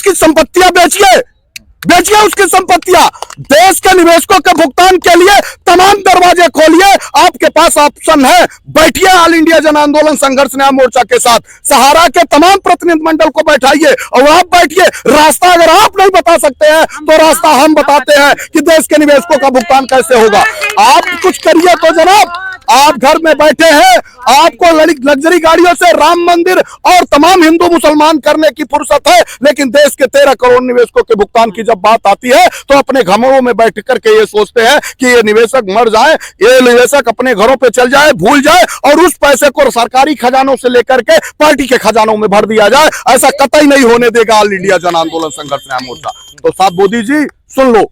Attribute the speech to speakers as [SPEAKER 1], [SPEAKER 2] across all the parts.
[SPEAKER 1] उसकी संपत्तियां बेचिए उसकी संपत्तियां। देश के निवेशकों के भुगतान के लिए तमाम दरवाजे खोलिए। आपके पास ऑप्शन है, बैठिए ऑल इंडिया जन आंदोलन संघर्ष न्याय मोर्चा के साथ, सहारा के तमाम प्रतिनिधि मंडल को बैठाइए और आप बैठिए। रास्ता अगर आप नहीं बता सकते हैं तो रास्ता हम बताते हैं कि देश के निवेशकों का भुगतान कैसे होगा। आप कुछ करिए तो जनाब, आप घर में बैठे हैं, आपको लग्जरी गाड़ियों से राम मंदिर और तमाम हिंदू मुसलमान करने की फुर्सत है, लेकिन देश के 13 करोड़ निवेशकों के भुगतान की जब बात आती है तो अपने घरों में बैठ करके ये सोचते हैं कि ये निवेशक मर जाए, ये निवेशक अपने घरों पे चल जाए, भूल जाए और उस पैसे को सरकारी खजानों से लेकर के पार्टी के खजानों में भर दिया जाए। ऐसा कतई नहीं होने देगा ऑल इंडिया जन आंदोलन संघर्ष न्याय मोर्चा। तो साहब मोदी जी सुन लो,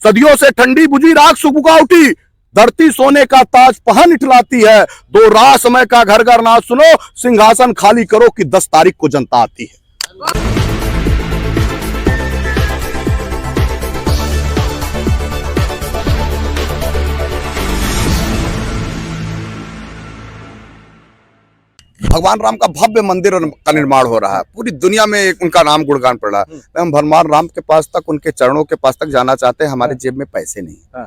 [SPEAKER 1] सदियों से ठंडी बुझी राख सुबह उठी, धरती सोने का ताज पहन इठलाती है, दो राह समय का घर घर नाच सुनो, सिंहासन खाली करो कि 10 तारीख को जनता आती है। भगवान राम का भव्य मंदिर का निर्माण हो रहा है, पूरी दुनिया में उनका नाम गुणगान पड़ रहा है। हम भगवान राम के पास तक, उनके चरणों के पास तक जाना चाहते हैं। हमारे जेब में पैसे नहीं,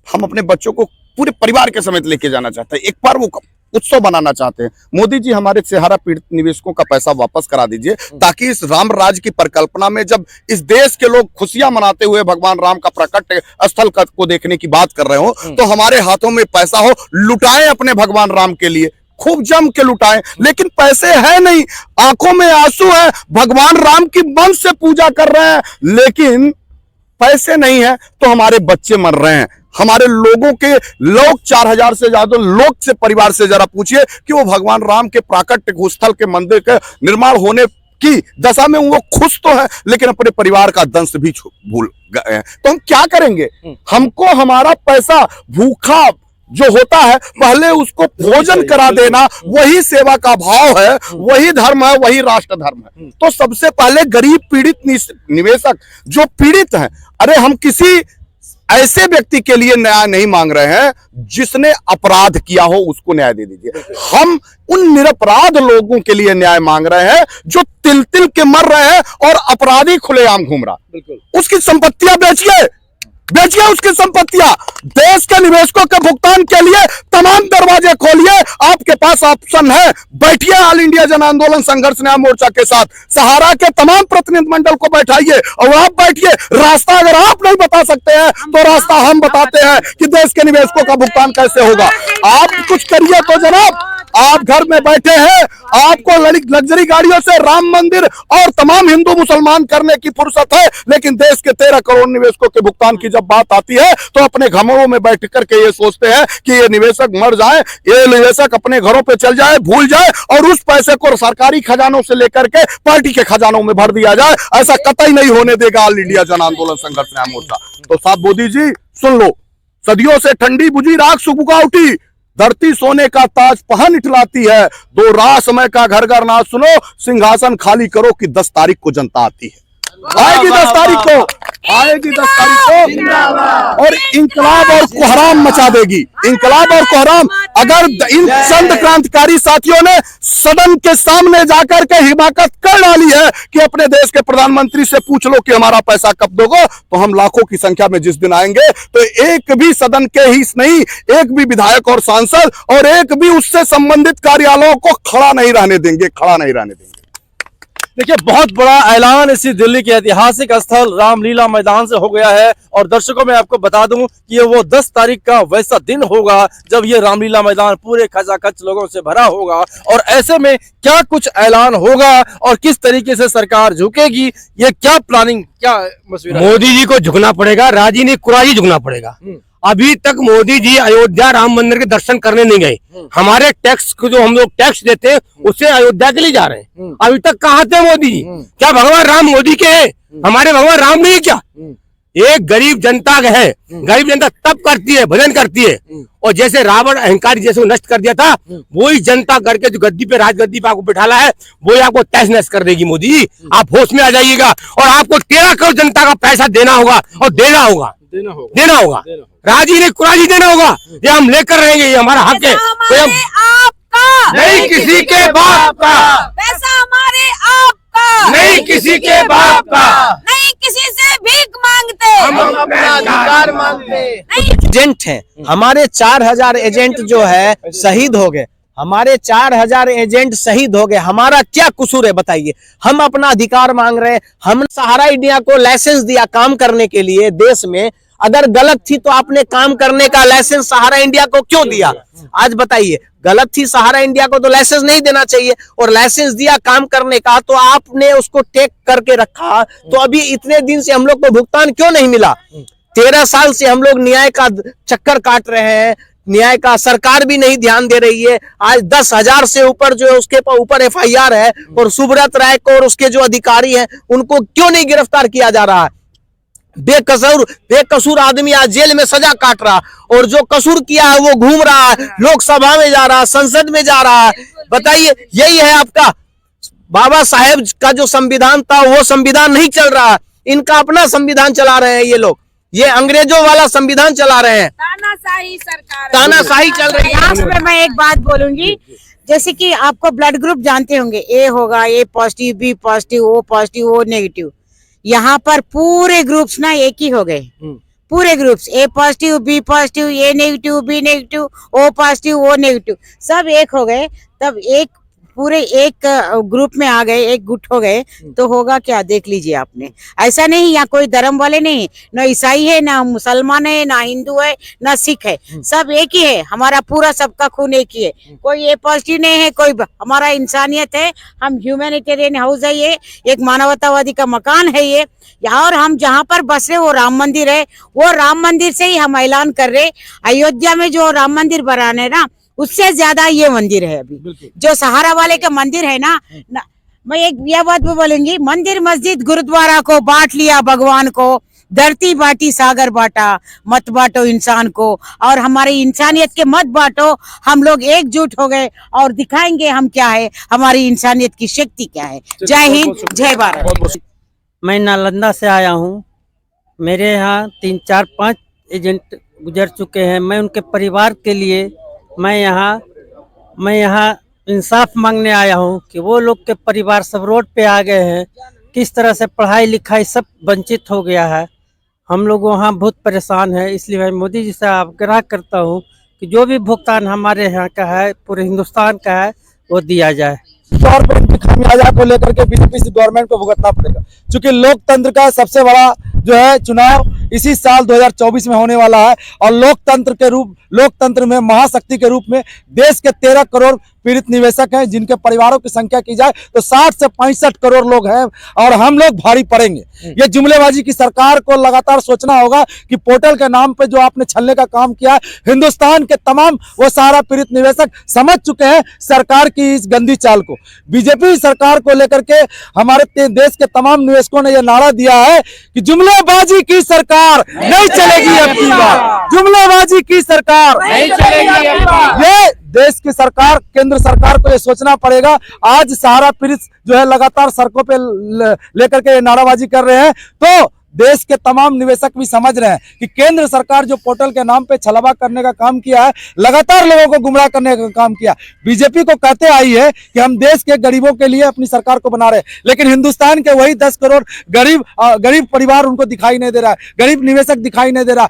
[SPEAKER 1] हम अपने बच्चों को पूरे परिवार के समेत लेके जाना चाहते हैं, एक बार वो उत्सव बनाना चाहते हैं। मोदी जी हमारे सहारा पीड़ित निवेशकों का पैसा वापस करा दीजिए, ताकि इस राम राज की परिकल्पना में जब इस देश के लोग खुशियां मनाते हुए भगवान राम का प्रकट स्थल को देखने की बात कर रहे हो तो हमारे हाथों में पैसा हो, लुटाएं अपने भगवान राम के लिए, खूब जम के लुटाएं। लेकिन पैसे है नहीं, आंखों में आंसू है, भगवान राम की मन से पूजा कर रहे हैं, लेकिन पैसे नहीं है तो हमारे बच्चे मर रहे हैं। हमारे लोगों के 4000 से ज्यादा लोग से परिवार से जरा पूछिए कि वो भगवान राम के प्राकट्य स्थल के मंदिर के निर्माण होने की दशा में वो खुश तो है, लेकिन अपने परिवार का दंश भी भूल गए हैं। तो हम क्या करेंगे? हमको हमारा पैसा भूखा जो होता है पहले उसको भोजन करा देना, वही सेवा का भाव है, वही धर्म है, वही राष्ट्र धर्म है। तो सबसे पहले गरीब पीड़ित निवेशक जो पीड़ित हैं, अरे हम किसी ऐसे व्यक्ति के लिए न्याय नहीं मांग रहे हैं जिसने अपराध किया हो, उसको न्याय दे दीजिए। हम उन निरपराध लोगों के लिए न्याय मांग रहे हैं जो तिल तिल के मर रहे हैं और अपराधी खुलेआम घूम रहा। उसकी संपत्तियां बेचिए उसकी संपत्तियां। देश के निवेशकों के भुगतान के लिए तमाम दरवाजे खोलिए। आपके पास ऑप्शन है, बैठिए ऑल इंडिया जन आंदोलन संघर्ष न्याय मोर्चा के साथ, सहारा के तमाम प्रतिनिधि मंडल को बैठाइए और आप बैठिए। रास्ता अगर आप नहीं बता सकते हैं तो रास्ता हम बताते हैं कि देश के निवेशकों का भुगतान कैसे होगा। आप कुछ करिए तो जनाब, आप घर में बैठे हैं, आपको लग्जरी गाड़ियों से राम मंदिर और तमाम हिंदू मुसलमान करने की फुर्सत है, लेकिन देश के 13 करोड़ निवेशकों के भुगतान की जब बात आती है तो अपने घरों में बैठ करके ये सोचते हैं कि ये निवेशक मर जाए, ये निवेशक अपने घरों पे चल जाए, भूल जाए और उस पैसे को सरकारी खजानों से लेकर के पार्टी के खजानों में भर दिया जाए। ऐसा कतई नहीं होने देगा ऑल इंडिया जन आंदोलन संघर्ष न्याय मोर्चा। तो साहब मोदी जी सुन लो, सदियों से ठंडी बुझी राख सुबह उठी, धरती सोने का ताज पहन इठलाती है, दो राह समय का घर घर नाच सुनो, सिंहासन खाली करो कि 10 तारीख को जनता आती है। आएगी 10 तारीख को, आएगी 10 तारीख को और इंकलाब और कोहराम मचा देगी, इंकलाब और कोहराम। अगर इन चंद क्रांतिकारी साथियों ने सदन के सामने जाकर के हिमाकत कर डाली है कि अपने देश के प्रधानमंत्री से पूछ लो कि हमारा पैसा कब दोगे, तो हम लाखों की संख्या में जिस दिन आएंगे तो एक भी सदन के ही नहीं, एक भी विधायक और सांसद और एक भी उससे संबंधित कार्यालयों को खड़ा नहीं रहने देंगे, खड़ा नहीं रहने देंगे।
[SPEAKER 2] देखिए, बहुत बड़ा ऐलान इसी दिल्ली के ऐतिहासिक स्थल रामलीला मैदान से हो गया है और दर्शकों में आपको बता दूं कि ये वो 10 तारीख का वैसा दिन होगा जब ये रामलीला मैदान पूरे खचाखच लोगों से भरा होगा। और ऐसे में क्या कुछ ऐलान होगा और किस तरीके से सरकार झुकेगी, ये क्या प्लानिंग, क्या मशवरा?
[SPEAKER 3] मोदी जी को झुकना पड़ेगा, राजी नहीं कुराजी झुकना पड़ेगा। अभी तक मोदी जी अयोध्या राम मंदिर के दर्शन करने नहीं गए। हमारे टैक्स को जो हम लोग टैक्स देते हैं उससे अयोध्या के लिए जा रहे हैं। अभी तक कहाँ थे मोदी जी? क्या भगवान राम मोदी के हैं? हमारे भगवान राम नहीं क्या? एक गरीब जनता है, गरीब जनता तप करती है, भजन करती है, और जैसे रावण अहंकारी जैसे नष्ट कर दिया था, वही जनता करके जो गद्दी पे राजगद्दी पे आपको बिठाला है वही आपको तहस नहस कर देगी। मोदी जी आप होश में आ जाइएगा और आपको 13 करोड़ जनता का पैसा देना होगा और देना होगा, देना होगा, राजी ने कुराजी देना होगा। ये हम लेकर रहेंगे, ये हमारा हक है।
[SPEAKER 4] आपका
[SPEAKER 3] नहीं किसी के बाप का,
[SPEAKER 4] पैसा हमारे आपका, का,
[SPEAKER 3] नहीं किसी के बाप का,
[SPEAKER 4] नहीं किसी से भीख मांगते,
[SPEAKER 3] हम अपना अधिकार मांगते।
[SPEAKER 2] एजेंट हैं हमारे 4000 एजेंट जो है शहीद हो गए, हमारे 4000 एजेंट शहीद हो गए, हमारा क्या कसूर है बताइए? हम अपना अधिकार मांग रहे हैं। हम सहारा इंडिया को लाइसेंस दिया काम करने के लिए देश में, अगर गलत थी तो आपने काम करने का लाइसेंस सहारा इंडिया को क्यों दिया? आज बताइए, गलत थी सहारा इंडिया को तो लाइसेंस नहीं देना चाहिए, और लाइसेंस दिया काम करने का तो आपने उसको टेक करके रखा, तो अभी इतने दिन से हम लोग को भुगतान क्यों नहीं मिला? 13 साल से हम लोग न्याय का चक्कर काट रहे हैं, न्याय का सरकार भी नहीं ध्यान दे रही है। आज 10,000 से ऊपर जो है उसके ऊपर FIR है, और सुब्रत राय को और उसके जो अधिकारी हैं उनको क्यों नहीं गिरफ्तार किया जा रहा है? बेकसूर आदमी आज जेल में सजा काट रहा, और जो कसूर किया है वो घूम रहा है, लोकसभा में जा रहा है, संसद में जा रहा है। बताइए, यही है आपका बाबा साहेब का जो संविधान था वो संविधान नहीं चल रहा है, इनका अपना संविधान चला रहे हैं ये लोग, ये अंग्रेजों वाला संविधान चला रहे हैं,
[SPEAKER 4] तानाशाही सरकार,
[SPEAKER 2] तानाशाही चल रही है।
[SPEAKER 4] यहाँ पे मैं एक बात बोलूंगी, जैसे कि आपको ब्लड ग्रुप जानते होंगे, ए होगा, A positive, B positive, O negative. यहाँ पर पूरे ग्रुप्स ना एक ही हो गए, पूरे groups, A positive, B positive, A negative, B negative, O positive, O negative, सब एक हो गए। तब एक पूरे एक ग्रुप में आ गए, एक गुट हो गए, तो होगा क्या देख लीजिए आपने। ऐसा नहीं, यहाँ कोई धर्म वाले नहीं, ना ईसाई है, ना मुसलमान है, ना हिंदू है, ना सिख है, सब एक ही है। हमारा पूरा सबका खून एक ही है, कोई ए पॉजिटिव नहीं है, कोई हमारा इंसानियत है, हम ह्यूमैनिटेरियन हाउस है, ये एक मानवतावादी का मकान है ये। और हम जहाँ पर बस रहे वो राम मंदिर है, वो राम मंदिर से ही हम ऐलान कर रहे, अयोध्या में जो राम मंदिर बनाने ना उससे ज्यादा ये मंदिर है अभी जो सहारा वाले का मंदिर है ना। मैं एक यह बात भी बोलूंगी, मंदिर मस्जिद गुरुद्वारा को बांट लिया भगवान को, धरती बांटी सागर बांटा, मत बांटो इंसान को, और हमारी इंसानियत के मत बांटो। हम लोग एकजुट हो गए और दिखाएंगे हम क्या है, हमारी इंसानियत की शक्ति क्या है। जय हिंद, जय भारत।
[SPEAKER 5] मैं नालंदा से आया हूँ, मेरे यहाँ 3, 4, 5 एजेंट गुजर चुके हैं। मैं उनके परिवार के लिए मैं यहाँ इंसाफ मांगने आया हूँ कि वो लोग के परिवार सब रोड पे आ गए हैं, किस तरह से पढ़ाई लिखाई सब वंचित हो गया है। हम लोग वहाँ बहुत परेशान है, इसलिए मैं मोदी जी से आग्रह करता हूँ कि जो भी भुगतान हमारे यहाँ का है, पूरे हिंदुस्तान का है, वो दिया जाए।
[SPEAKER 2] तौर पर इनकी खामियाजा को लेकर के बीजेपी से गवर्नमेंट को भुगतना पड़ेगा, क्योंकि लोकतंत्र का सबसे बड़ा जो है चुनाव इसी साल 2024 में होने वाला है, और लोकतंत्र में महाशक्ति के रूप में देश के 13 करोड़ पीड़ित निवेशक हैं, जिनके परिवारों की संख्या की जाए तो 60 से 65 करोड़ लोग हैं, और हम लोग भारी पड़ेंगे। ये जुमलेबाजी की सरकार को लगातार सोचना होगा कि पोर्टल के नाम पे जो आपने छलने का काम किया है, हिंदुस्तान के तमाम वो सारा पीड़ित निवेशक समझ चुके हैं सरकार की इस गंदी चाल को। बीजेपी सरकार को लेकर के हमारे देश के तमाम निवेशकों ने यह नारा दिया है कि जुमलेबाजी की सरकार नहीं चलेगी अब की बार, जुमलेबाजी की सरकार नहीं चलेगी। ये देश की सरकार, केंद्र सरकार को ये सोचना पड़ेगा। आज सहारा पीड़ित जो है लगातार सड़कों पे लेकर के नाराबाजी कर रहे हैं, तो देश के तमाम निवेशक भी समझ रहे हैं कि केंद्र सरकार जो पोर्टल के नाम पे छलावा करने का काम किया है, लगातार लोगों को गुमराह करने का काम किया। बीजेपी को कहते आई है कि हम देश के गरीबों के लिए अपनी सरकार को बना रहे हैं, लेकिन हिंदुस्तान के वही 10 करोड़ गरीब परिवार उनको दिखाई नहीं दे रहा है, गरीब निवेशक दिखाई नहीं दे रहा।